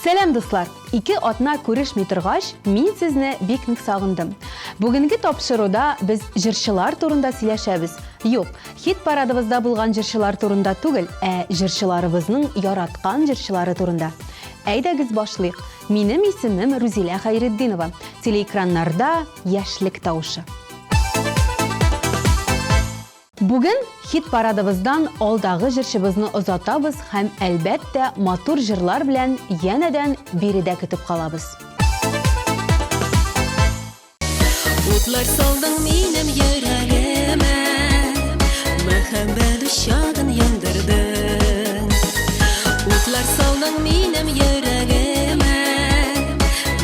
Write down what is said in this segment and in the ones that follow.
Сәлем дуслар! 2 атна күрешми торгач, мин сезне бик нык сагындым. Бүгенге тапшыруда без җырчылар турында сөйләшәбез. Юк, хит парадыбызда булган җырчылар турында түгел, җырчыларыбызның яраткан җырчылары турында. Әйдәгез башлыйк. Минем исемем Рузилә Хәйретдинова. Телеэкраннарда яшьлек тавышы. Бүген хит парадыбыздан алдагы җырчыбызны озатабыз һәм әлбәттә матур җырлар белән янәдән биредә көтеп калабыз. Утлар салдың минем йөрәгемә, мәхәббәт ушагын яндырдың. Утлар салдың минем йөрәгемә,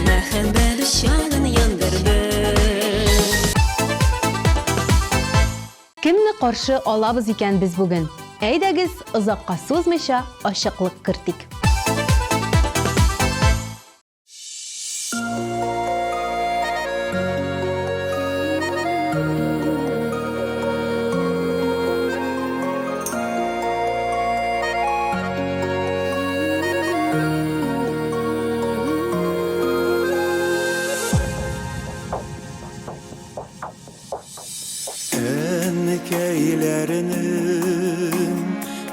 мәхәббәт ушагын яндырдың. Кемне каршы алабыз икән без бүген? Әйдәгез, озакка сузмыйча ачыклык кертик. Keylerinin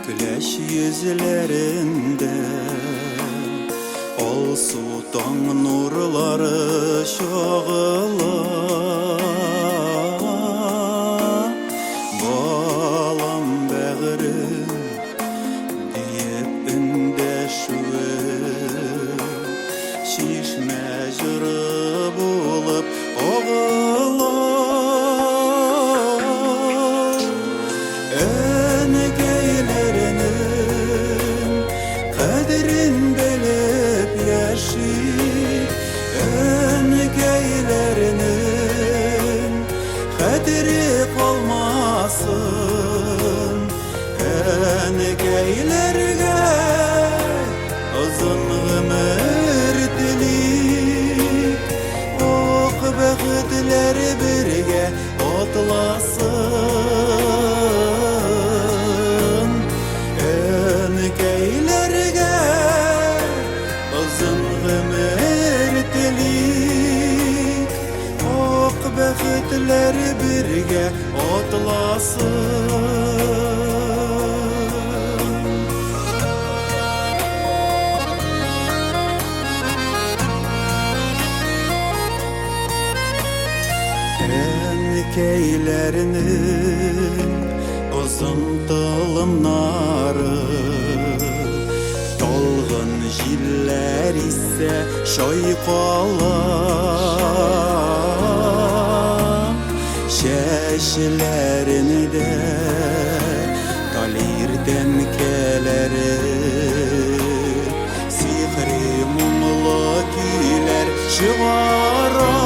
güleş yüzlerinde ol sultan nurları şağıla balam bağırım deyip ündeşuyor şişme jırı bulup oğula Geylerge uzun ömür dilik ok bəxtlər birgə otlasın geylerge uzun ömür dilik ok bəxtlər birgə otlasın. Keylerinin uzun tılımları dolgun jiller ise şoyqala şeşlerini de kalirden keleri sihri mumlu güler şıvara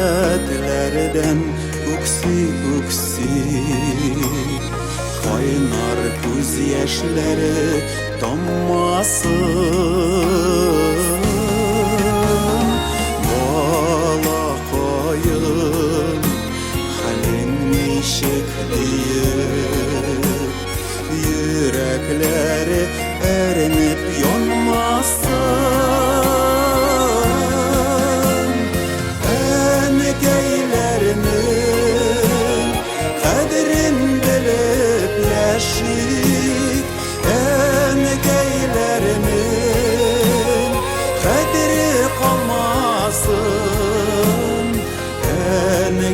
Hasretlerden uksi kaynar göz yaşları dammasın bala koyun halin nişik deyip yürekleri erinip yanmasın geylerini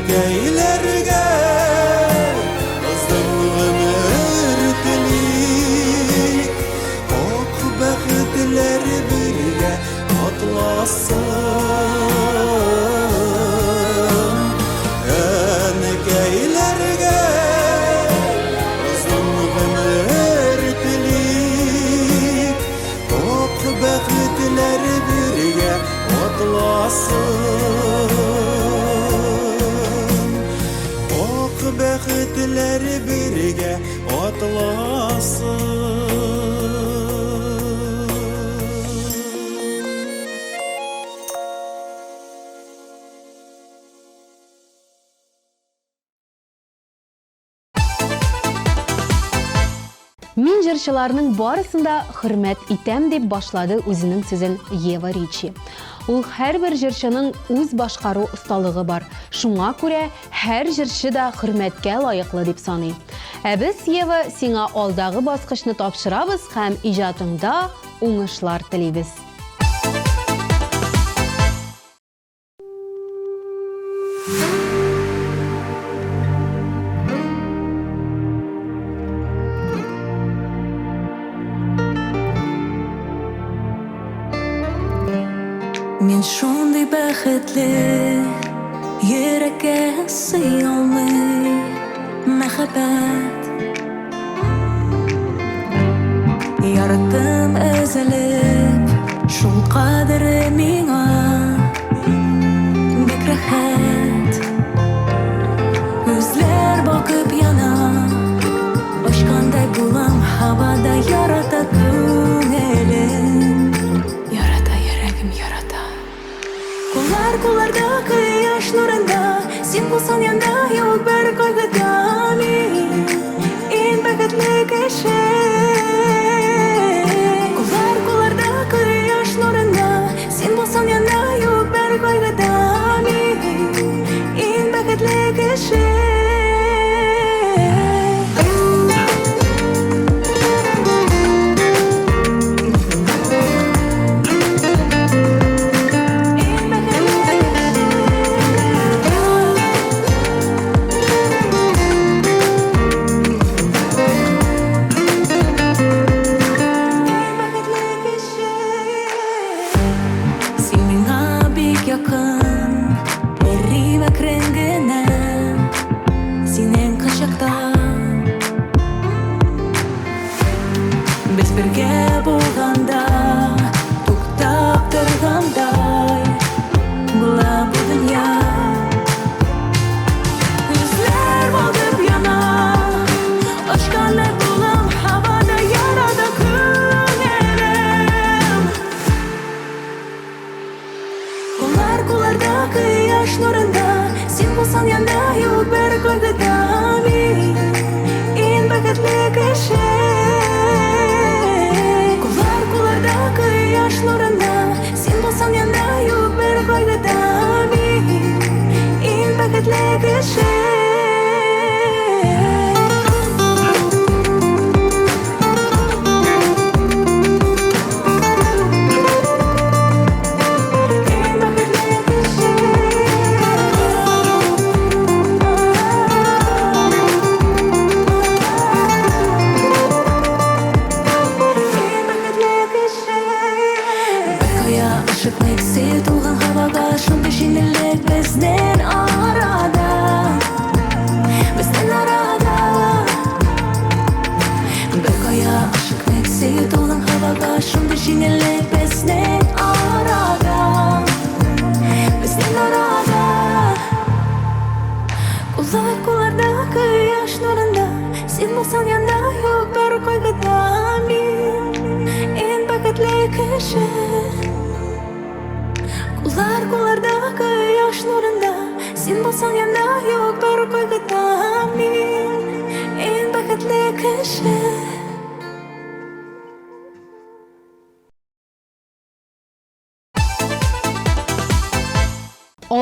Энекейлерге ызың ömür dilik Ок бәхетләр бергә атласын Энекейлерге ызың ömür dilik Ок бәхетләр бергә atlasın Ok bəxtlər birgə atlasın Мин җырчыларның барысында хөрмәт итәм дип башлады үзенең сүзен Ева Ричи. Ул һәрбер җырчының үз башкару осталыгы бар. Шуңа күрә һәр җырчы да хөрмәткә лаеклы дип саный. Ә без, Ева, сиңа алдагы баскычны тапшырабыз һәм иҗатыңда уңышлар телибез. Мен шундый бәхетле, йөрәккә сый алмый мәхәббәт. Яраттым өзелеп, шул кадере миңа бик рәхәт. Күзләр бакып яна, очкандай булам һавада ярата күңелем. Kullarda kıyaş nurunda Sen bulsan yanda yok bir kaygıda Min en bәхетле кеше Kullarda kıyaş nurunda Sen bulsan yanda yok bir kaygıda Min en bәхетле кеше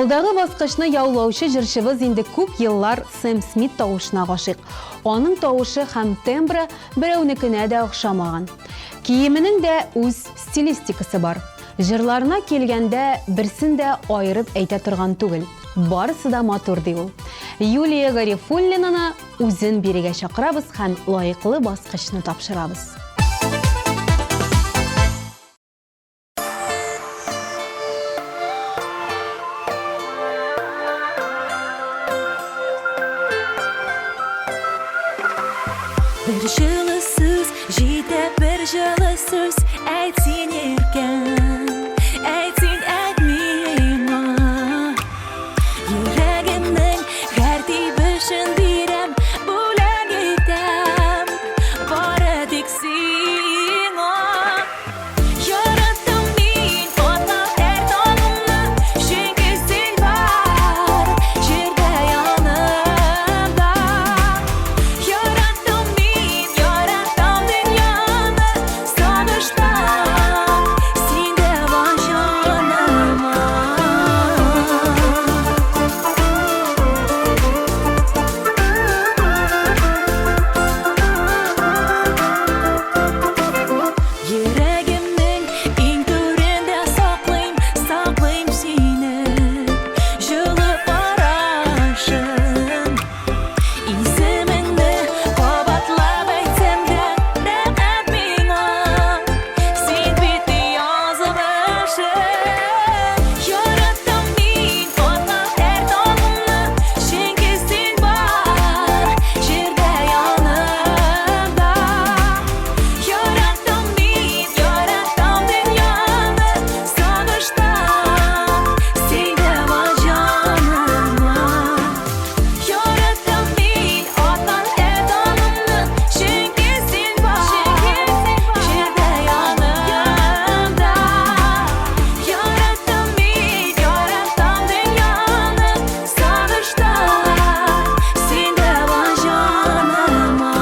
Алдагы баскычны яулаучы җырчыбыз инде күп еллар Сэм Смит тавышына гашыйк. Аның тавышы һәм тембры берәүнекенә дә охшамаган. Киеменең дә үз стилистикасы бар. Җырларына килгәндә берсен дә айырып әйтә торган түгел. барысы да матур ди ул. Юлия Гарифуллинаны үзен бирегә чакырабыз һәм лайыклы баскычны тапшырабыз. Bir жылы сөз, жетіп бір жылы сөз, әйтсін еркін, әйтсін әйтмейма. Жүрегімнің тәртібі үшін берем, бөлек етем, бары тек сені. Яраттым мен отқа әр таңымды, çünkü sen var, жерде yanımda. Yarattım ben, yarattım dünyamı, sonuçta sen de var canıma. Yüreğimin en köründe saklayayım, saklayayım seni. Жылы барашым, İzimini kabatlap aytsam da rəhmət mena. Sen bitti yazmışım. Yarattım ben otqa hər tağımda, çünkü sen var, жерде yanımda. Yarattım ben, yarattım dünyamı, sonuçta sen de var canıma. Yarattım ben otdan her tağımda, çünkü sen var, жерде yanımda. Yarattım ben, yarattım dünyamı, sonuçta sen de var canıma.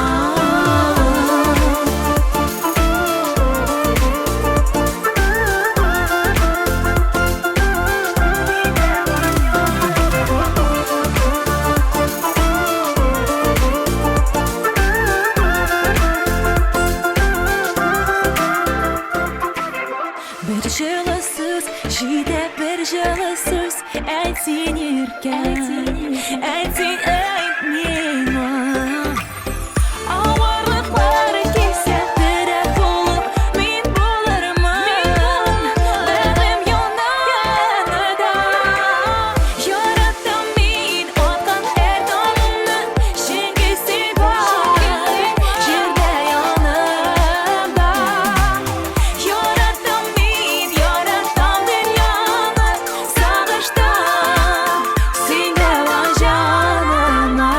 Bir жылы сөз, жетіп бір жылы сөз, әйтсін еркін, әйтсін әйтмейма. Ауырлықтар келсе тірек болып, мен болармын, бәрім yanında. Yarattım ben otqan hər tağımda, çünkü sen var, жерде yanımda. Yarattım ben, yarattım dünyamı, sonuçta sen de var canıma.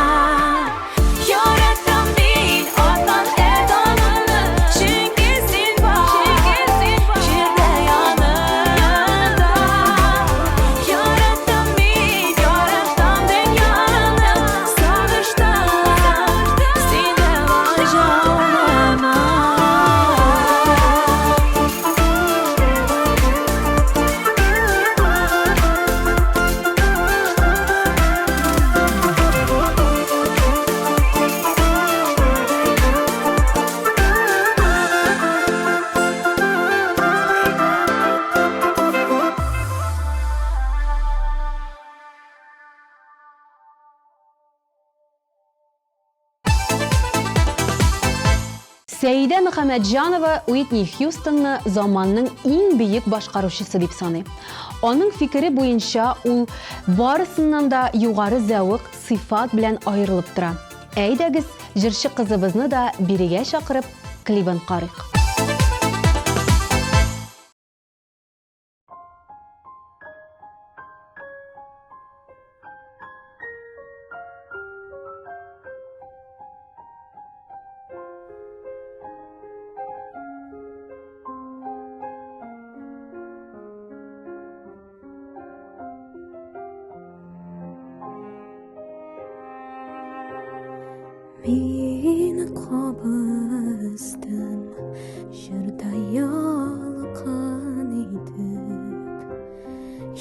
Yarattım ben otqan hər tağımda, çünkü sen var, жерде yanımda. Yarattım ben, yarattım dünyamı, sonuçta sen de var canıma. Сәйдә Мөхәммәтҗанова Уитни Хьюстонны заманның иң бөек башкаручысы дип саный. Аның фикере буенча ул барысыннан да югары зәвык, сыйфат белән аерылып тора. Әйдәгез, җырчы кызыбызны да бирегә чакырып, клибын карыйк. Meni qabısdım, jırda yalqan edip,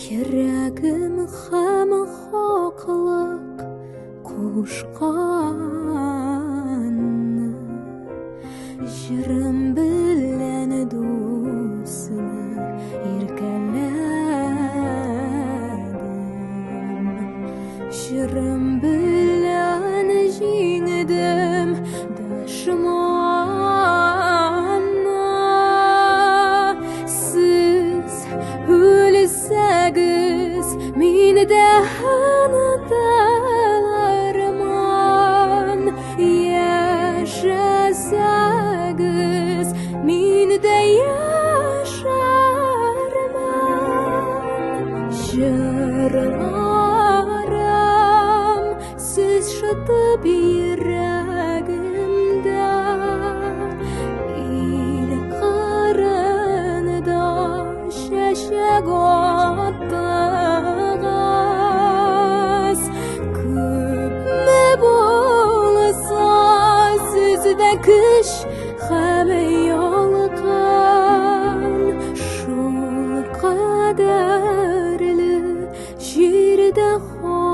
yüreğim hem haqlıq qoşqan. Jırım bilen dostunu erkələdim, Жырым білән жеңдім дұшманна. Сіз өлсәгіз, мен де ұнатылармын. Яшасәгіз, мен де яшармын. Жырларым сіз шытып йөрәгемдә. Ил кырында чәчәк аттыгыз. Күпме булса сездә көч һәм ялкын, шул кадәрле җирдә хакыгыз.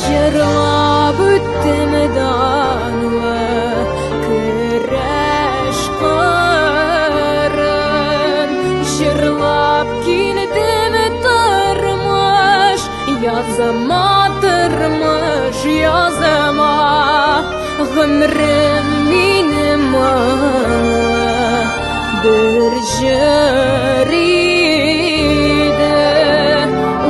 Җырлап үттем данлы көрәш кырын, җырлап килдем тормыш языма, тормыш языма. Гомрем минем бер җыр иде,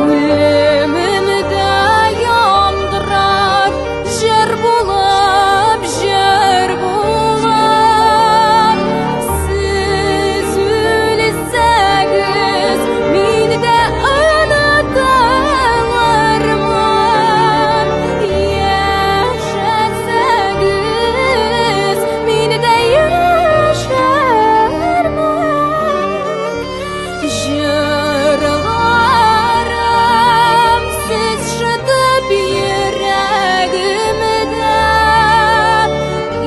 үлемемдә яңгырап, җыр булып, җыр булып. Сез үлсәгез, мин дә онытылырмын. Яшәсәгез, мин дә яшәрмен. Җырларым сез шытып йөрәгемдә.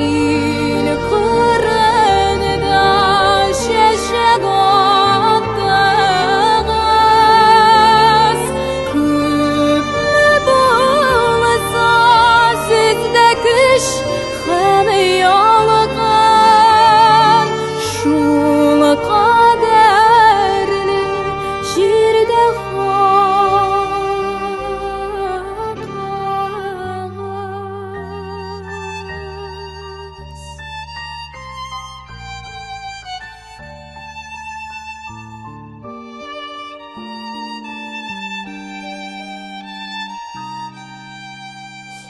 Ил кырында чәчәк аттыгыз. Күпме булса сездә көч һәм ялкын, шул кадәрле җирдә хакыгыз.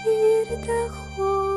Җирдә хакыгыз.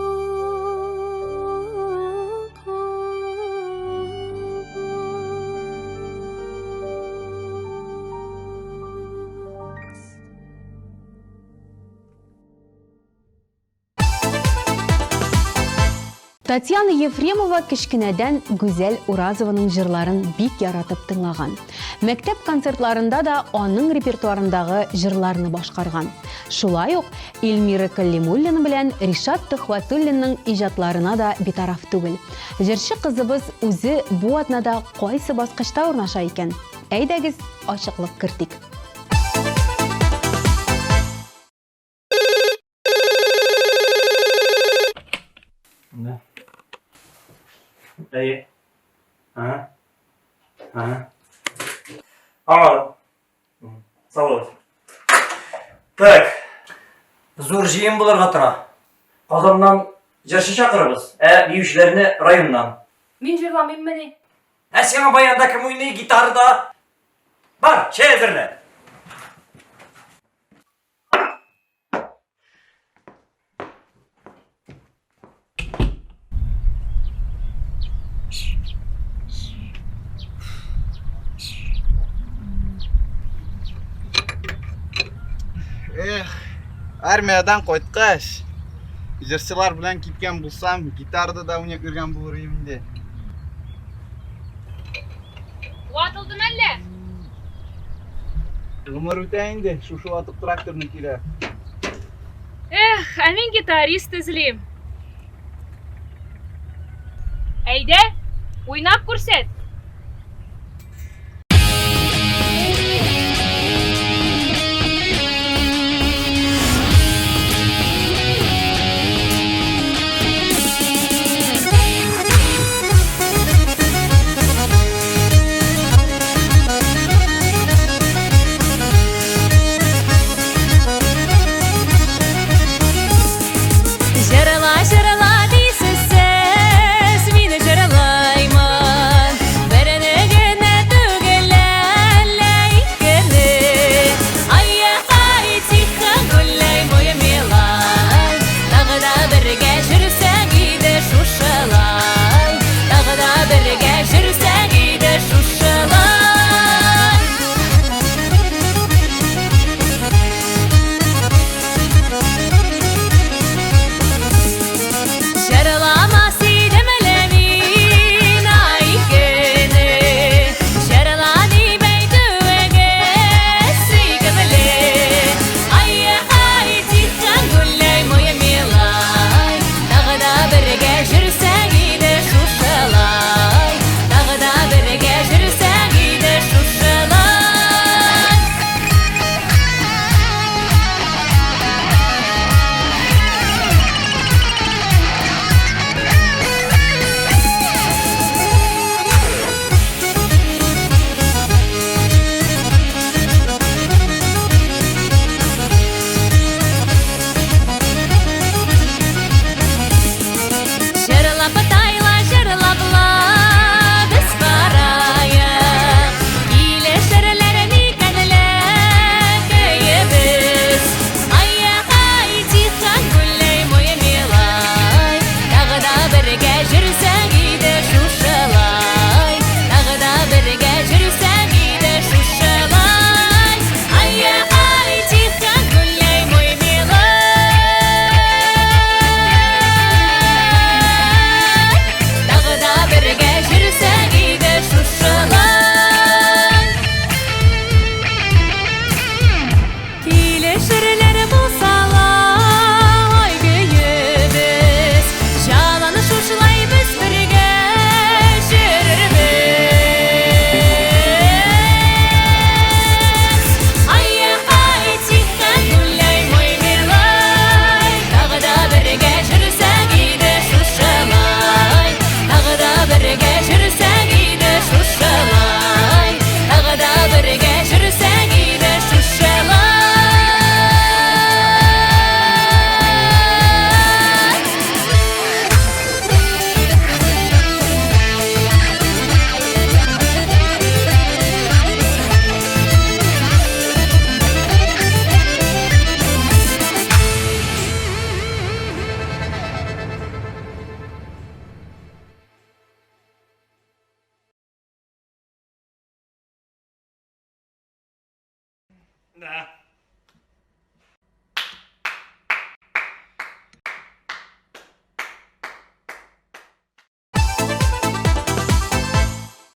Татьяна Ефремова кичкенәдән Гүзәл Уразованың җырларын бик яратып тыңлаган. Мәктәп концертларында да аның репертуарындагы җырларны башкарган. Шулай ук Эльмира Каллимуллина белән Ришат Төхвәтуллинның иҗатларына да битараф түгел. Җырчы кызыбыз үзе бу атнада кайсы баскычта урнаша икән? Әйдәгез, ачыклык кертик. Да. Эй. Ага. Anladım. Sağ olasın. Так. Zor жиын буларга тора. Казаннан җырчы чакырабыз. Биючеләрне районнан. Мин җырламыйм мени. Сиңа баянда кем уйный гитарада? Бар, чәй әзерлә. Армиядан кайткач, җырчылар белән киткән булсам, гитарда да уйнап йөргән булыр идем инде. Ватылдым әллә? Гомер үтә инде, шушы ватып тракторны килә. Ә мин гитарист эзлим. Әйдә, уйнап күрсәт.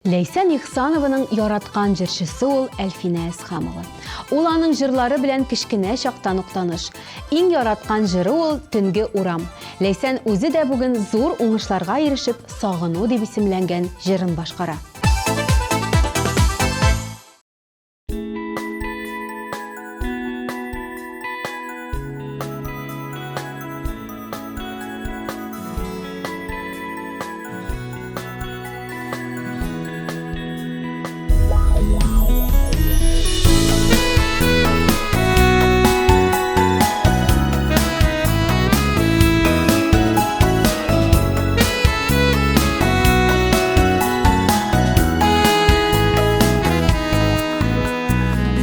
Ләйсән Ихсанованың яраткан җырчысы ул Әлфинә Әсхамова. Ул аның җырлары белән кечкенә чактан ук таныш. Иң яраткан җыры ул Төнге урам. Ләйсән үзе дә бүген зур уңышларга ирешеп, Сагыну дип исемләнгән җырын башкара.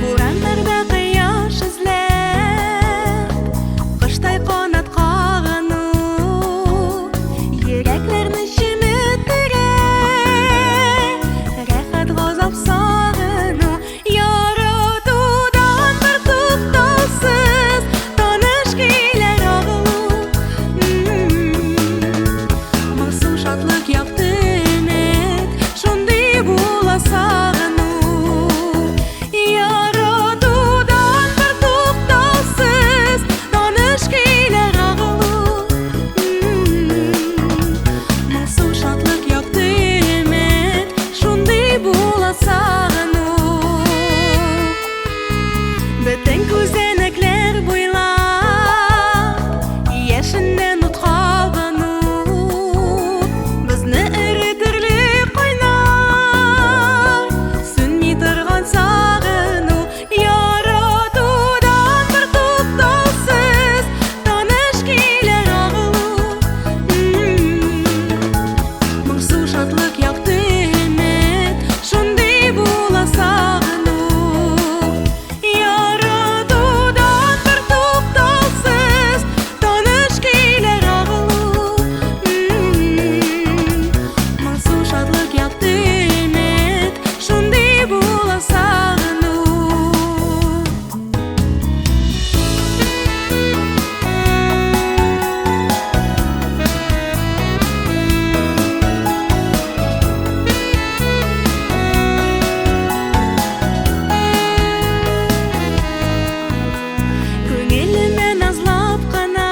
Бураннарда кояш эзләп, кыштай канат кагану, йөрәкләрне җиметерә, рәхәт газап сагыну, яратудан бер туктаусыз таныш көйләр агылу. Моңсу шатлык якты өмет, шундый була сагыну. Яратудан бер туктаусыз таныш көйләр агылу. Моңсу шатлык якты өмет, шундый була сагыну. Бөтен күзәнәкләр буйлап, яшеннән ут кабыну, безне эретерлек кайнар, сүнми торган сагыну. Яратудан бер туктаусыз таныш көйләр агылу. Моңсу шатлык якты өмет, шундый була сагыну. Яратудан бер туктаусыз таныш көйләр агылу. Моңсу шатлык якты өмет, шундый була сагыну. Күңелемә назлап кына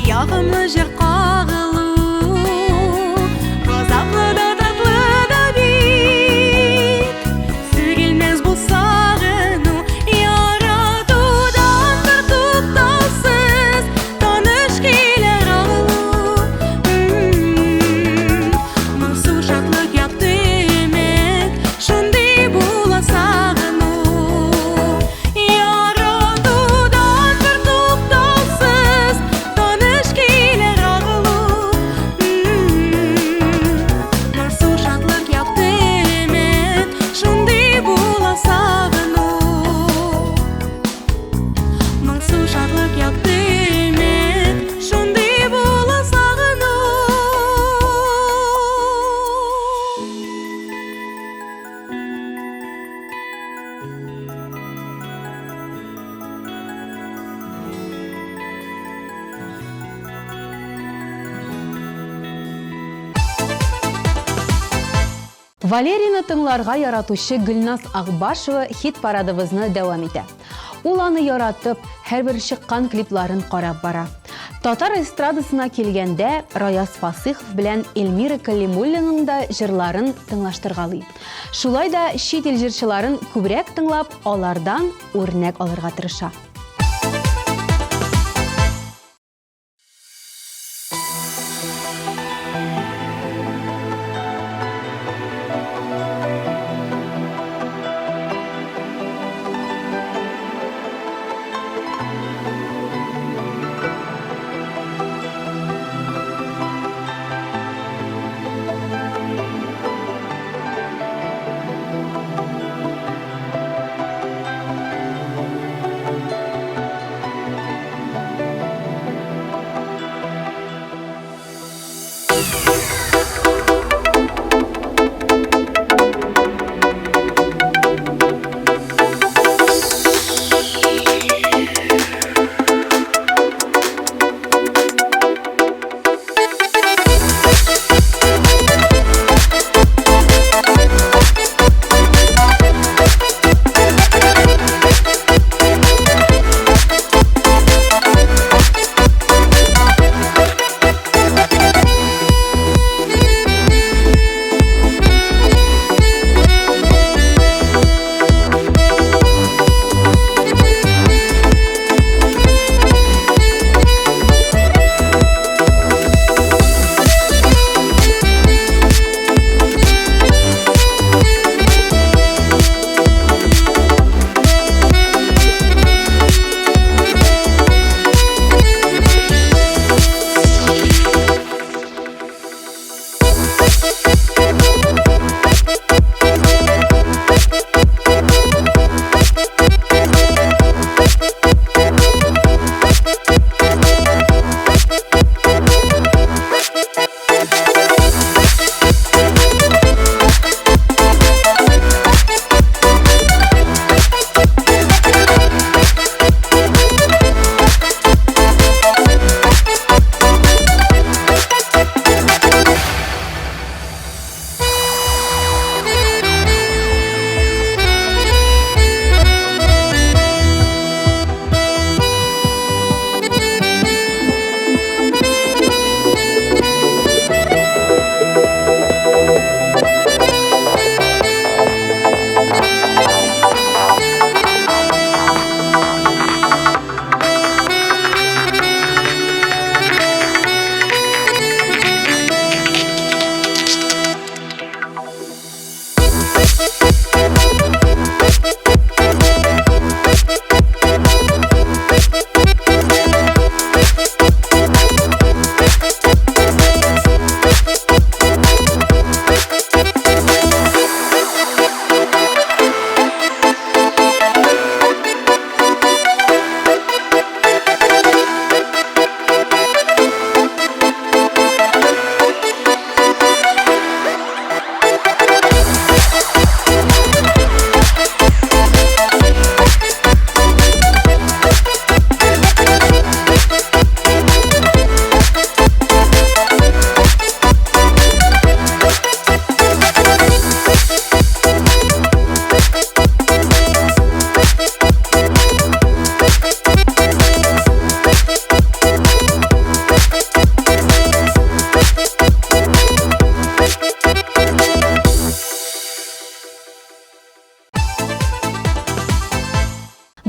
ягымлы җыр кагылу, газаплы да татлы да бит, сөрелмәс бу сагыну. Яратудан бер туктаусыз таныш көйләр агылу. Моңсу шатлык якты өмет, шундый була сагыну. Яратудан бер туктаусыз таныш көйләр агылу. Моңсу шатлык якты өмет, шундый була сагыну. Моңсу шатлык якты өмет, шундый була сагыну. Валерияны тыңларга яратучы Гөлназ Акбашева хит парадыбызны дәвам итә. Ул аны яратып, һәрбер чыккан клипларын карап бара. Татар эстрадасына килгәндә Раяз Фасыйхов белән Эльмира Калимуллинаның да җырларын тыңлаштыргалый. Шулай да чит ил җырчыларын күбрәк тыңлап, алардан үрнәк алырга тырыша.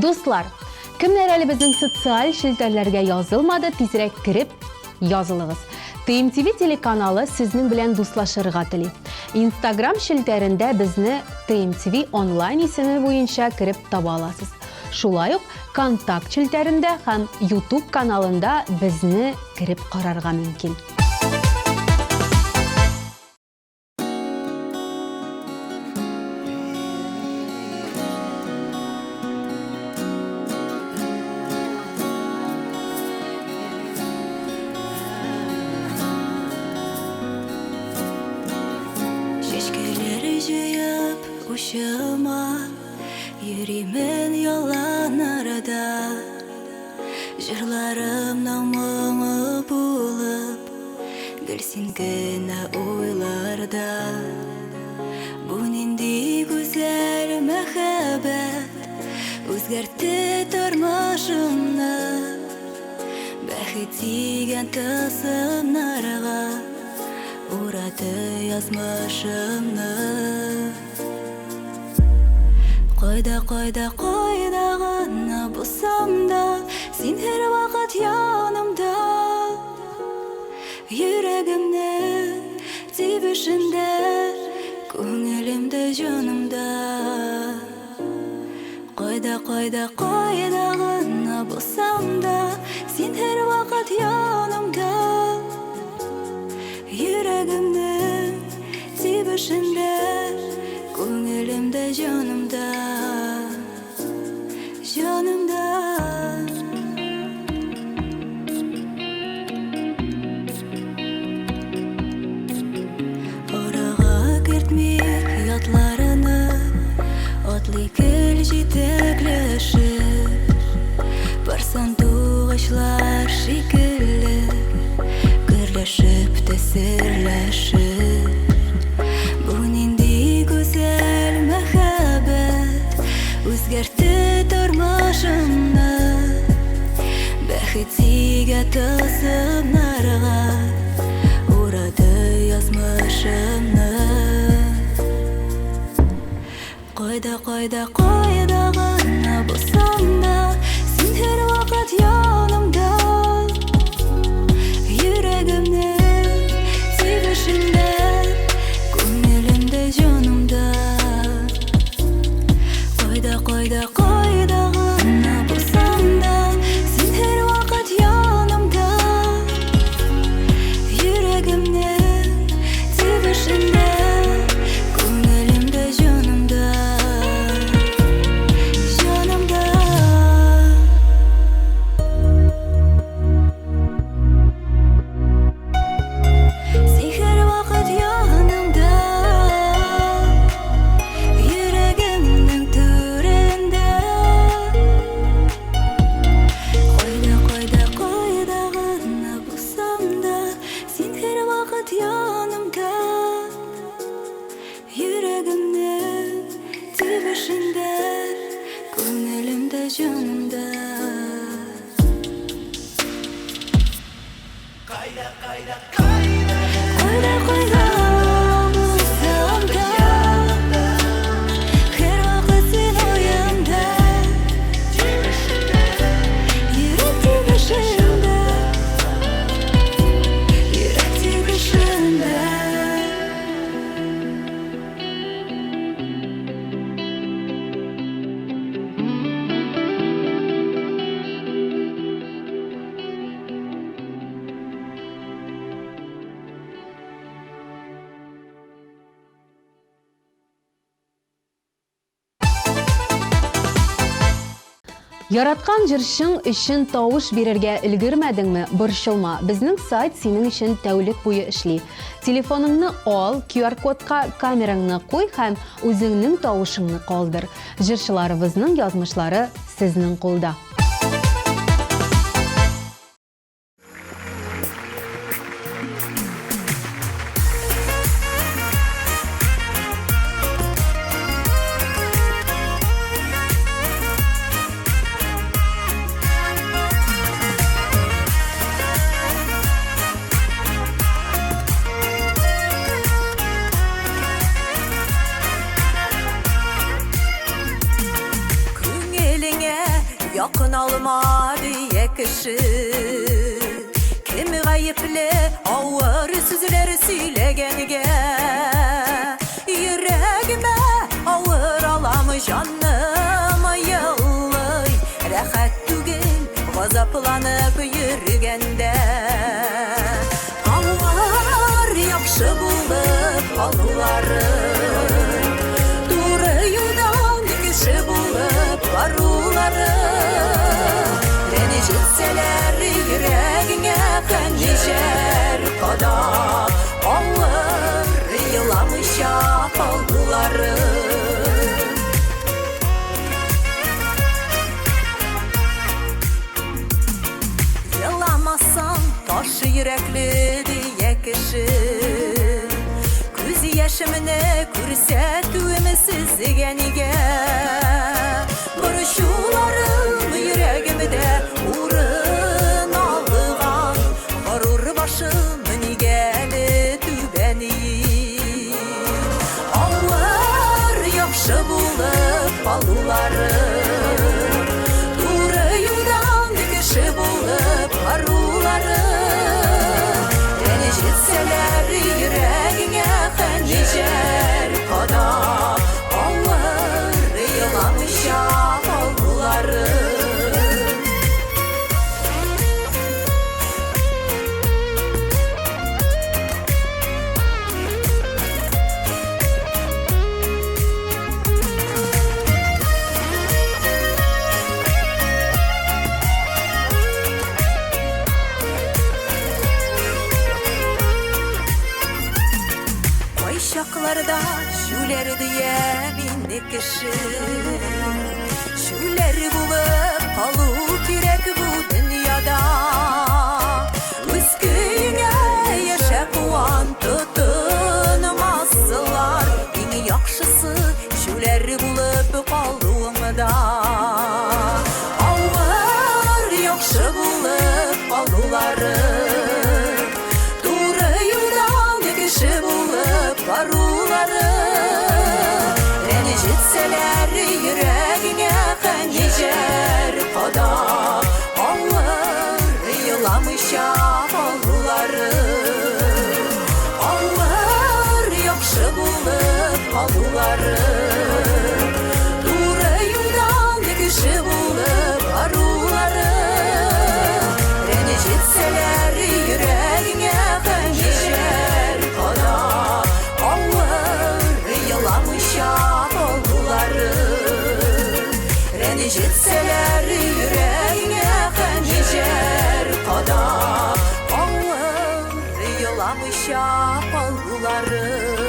Dostlar, kimler әле безнең социаль шелтәрләргә язылмады, тизрәк кирип язылыгыз. TMTV телеканалы сезнең белән дуслашырга тели. Instagram шелтәрендә безне TMTV онлайн исеме буенча кирип таба аласыз. Шулай ук контакт шелтәрендә һәм YouTube каналында безне кирип карарга мөмкин. Шешкелер жыйып ушыма, йөримен ялан арада. Жырларымның моңы булып, гөлсин генә уйларда. Бу нинди гүзәл мәхәббәт, үзгәртте тормышымны. Бәхет тигән тылсымнарга урады язмышымны. Кайда гына булсам да, син һәр вакыт янымда. Йөрәгемнең тибешендә, күңелемдә, җанымда. Кайда гына булсам да, син һәр вакыт янымда. Йөрәгемнең тибешендә, күңелемдә, җанымда. Җанымда. Арага кертмик ятларыны, атлый гел җитәкләшеп. Барсан тугычлар шикелле, гөрләшеп, тәсерләшеп. Бу нинди гүзәл мәхәббәт, үзгәртте тормышымны. Бәхет тигән тылсымнарга урады язмышымны. Кайда гына булсам да, син һәр вакыт янымда. Йөрәгемнең тибешендә, күңелемдә, җанымда. Кайда гына булсам да, син һәр вакыт янымда. Йөрәгемнең тибешендә, күңелемдә, җанымда. Җанымда. Син һәр вакыт янымда. Йөрәгемнең түрендә. Кайда гына булсам да, син һәр вакыт янымда. Йөрәгемнең тибешендә, күңелемдә, җанымда. Кайда булсам да, һәр вакыт син уямда. Йөрәк тибешендә, йөрәк тибешендә. Яраткан җырчың өчен тавыш бирергә өлгермәдеңме? Борчылма. Безнең сайт синең өчен тәүлек буе эшли. Телефоныңны ал, QR-кодка камераңны куй һәм үзеңнең тавышыңны калдыр. Җырчыларыбызның язмышлары сезнең кулда. Күңелеңә Yakın alma diye kişi Kimi gayipli ağır sözleri söylegenge Yüreğime ağır alam canım yıllay Rahat tügün gazaplanıp yürgende Ağır yakşı bulup alırlarım Doğru yoldan kişi bulup varırlarım Beni citseler yüreğine kanıcer kadar Ağır yılamış yapaldılarım Yılamazsan taş yürekli diye kişi Göz yaşımını kürsətüğümü sizgenige Barışularım yüreğimde uğrun aldığan Varur başımın geli tübeni Ağlar yakşı bulup aldılarım Doğru yoldan kişi bulup varırlarım Beni jitseler yüreğine kanıcer kadar Ağlar yılamış yapaldılarım Şaklarda şüler diye bindik kişi Şüleri bulup alıp yürek bu dünyada Üz köyüne yaşa kuan tutunmazlar En yakşısı şüleri bulup kaldığımda Ağır yakşı bulup aldılarım Doğru yoldan kişi bulup varırlarım Beni jitseler yüreğine kanıcer kadar Ağır yılamış yapaldılarım Ağır yakşı bulup aldılarım Doğru yoldan kişi bulup varırlarım Beni jitseler yüreğine kanıcer kadar Ağır yılamış yapaldılarım Beni jitseler yüreğine kanıcer kadar Ağır yılamış yapaldılarım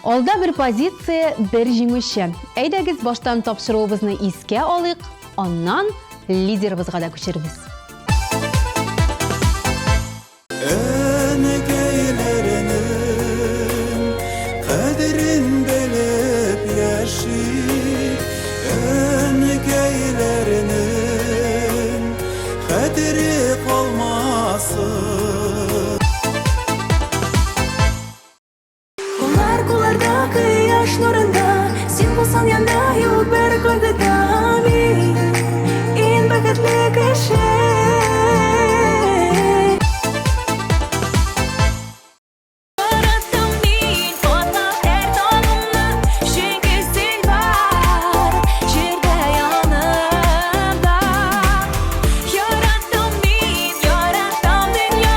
Алда bir позиция, bir жеңүче. Әйдәгез баштан тапшыруыбызны искә алыйк, аннан лидерыбызга да күчербез. Энекейlerinin kadirin bilip yaşayıp Enekeylerinin kadri kalmasın Kullardaki yaş nurunda Sen bulsan yanında yok bir kaygıda En bakatlı kişi Dünyada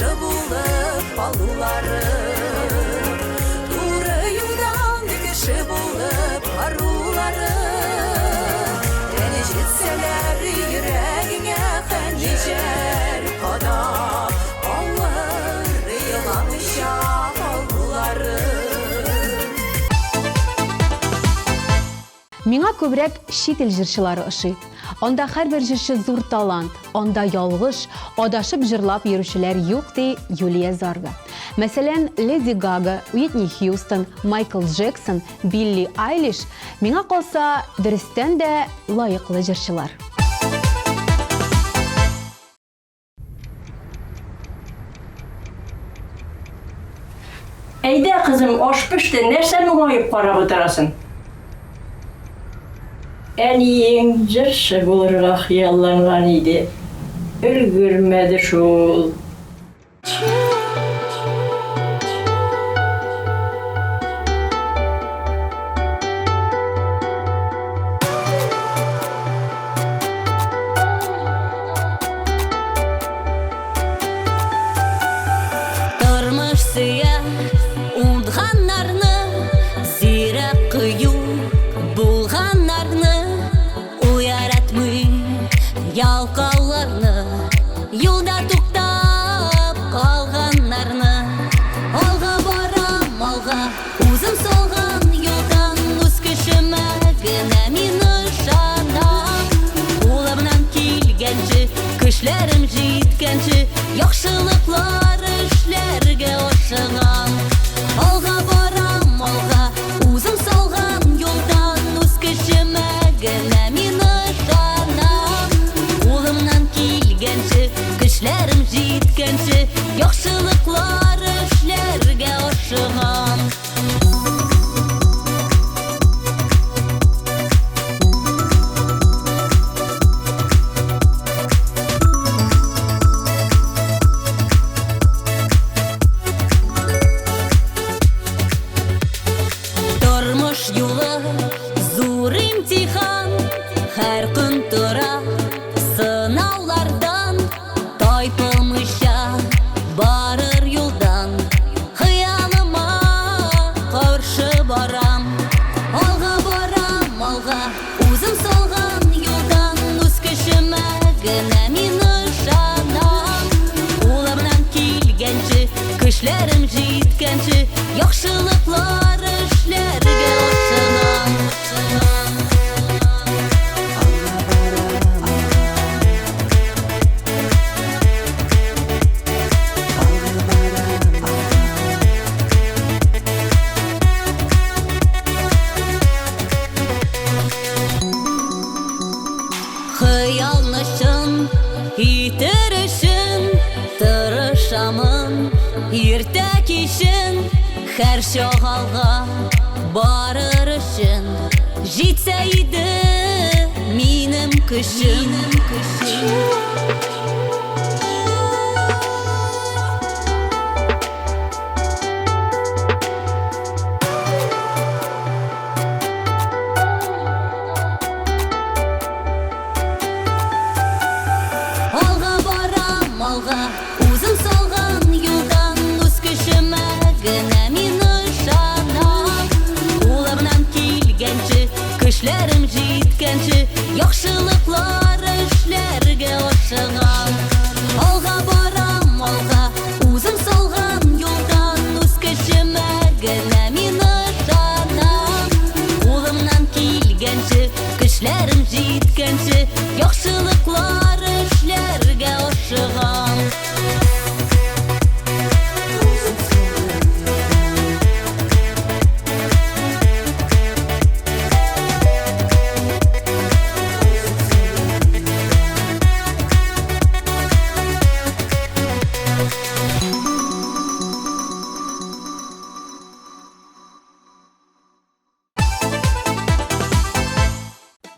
яхшы булып алулары. Туры юлдан кеше булып барулары. Әне жетсәләр йөрәгеңә хәнҗәр кадап, алар еламыйча алулары. Миңа күбрәк чит ил җырчылары ошый. Анда һәрбер җырчы зур талант, анда ялгыш, адашып җырлап йөрүчеләр юк ди Юлия Зарга. Мәсәлән, Леди Гага, Уитни Хьюстон, Майкл Джексон, Билли Айлиш миңа калса дөрестән дә лаеклы җырчылар. Әйдә, кызым, аш пеште, нәрсә моңаеп карап утырасың? Әниең җырчы булырга хыялланган иде. Өлгермәде шул. Тормыш сөя уңганнарны, зирәк кыю булганнарны, уяратмый ялкауларны, юлда туктап калганнарны. Алга барам, алга, үзем салган юлдан, үз көчемә генә мин ышанам. Кулымнан килгәнче, көчләрем җиткәнче, яхшылыклар эшләргә ашыгам. Алга барам, алга, үзем салган юлдан, үз көчемә генә мин ышанам. Кулымнан килгәнче, көчләрем җиткәнче, яхшылыклар эшләргә ашыгам. Тормыш юлы зур имтихан, һәр көн тора сынаулардан, тайпылмыйча барыр юлдан, хыялыма каршы барам. Алга барам, алга, үзем салган юлдан, үз көчемә генә мин ышанам. Кулымнан килгәнче, көчләрем җиткәнче, яхшылыклар эшләргә ашыгам. Хыялны чын итер өчен тырышамын, иртә кичен һәр чак алга барыр өчен. Җитсә иде минем көчем. Алга барам, алга, үзем салган юлдан, үз көчемә генә мин ышанам. Кулымнан килгәнче, көчләрем җиткәнче, яхшылыклар эшләргә ашыгам. Алга барам, алга, үзем салган юлдан, үз көчемә генә мин ышанам. Кулымнан килгәнче, көчләрем җиткәнче, яхшылыклар эшләргә ашыгам.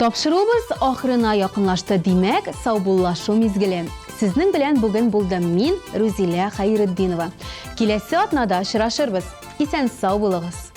Тапшыруыбыз ахырына якынлашты, димәк, саубуллашу мизгеле. Сезнең белән бүген булдым мин, Рузилә Хәйретдинова. Киләсе атнада очрашырбыз. Исән сау булыгыз.